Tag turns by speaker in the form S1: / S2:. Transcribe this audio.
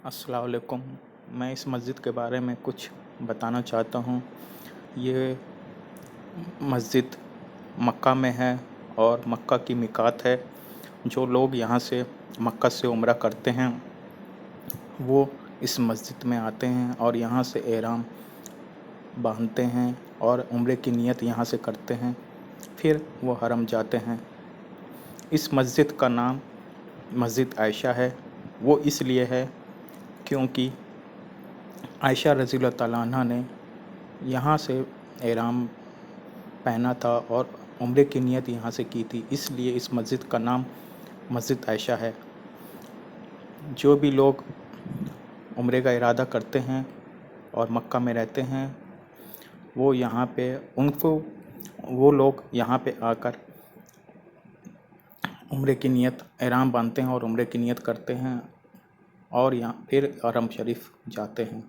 S1: अस्सलाम वालेकुम। मैं इस मस्जिद के बारे में कुछ बताना चाहता हूँ। ये मस्जिद मक्का में है और मक्का की मिक़ात है। जो लोग यहाँ से मक्का से उम्रा करते हैं वो इस मस्जिद में आते हैं और यहाँ से एहराम बांधते हैं और उम्रे की नियत यहाँ से करते हैं, फिर वो हरम जाते हैं। इस मस्जिद का नाम मस्जिद आयशा है। वो इसलिए है क्योंकि आयशा रज़ियल्लाहु तआला अन्हा ने यहाँ से एहराम पहना था और उम्रे की नियत यहाँ से की थी, इसलिए इस मस्जिद का नाम मस्जिद आयशा है। जो भी लोग उम्रे का इरादा करते हैं और मक्का में रहते हैं वो लोग यहाँ पे आकर उम्रे की नियत एहराम बांधते हैं और उम्रे की नियत करते हैं और यहाँ फिर हरम शरीफ जाते हैं।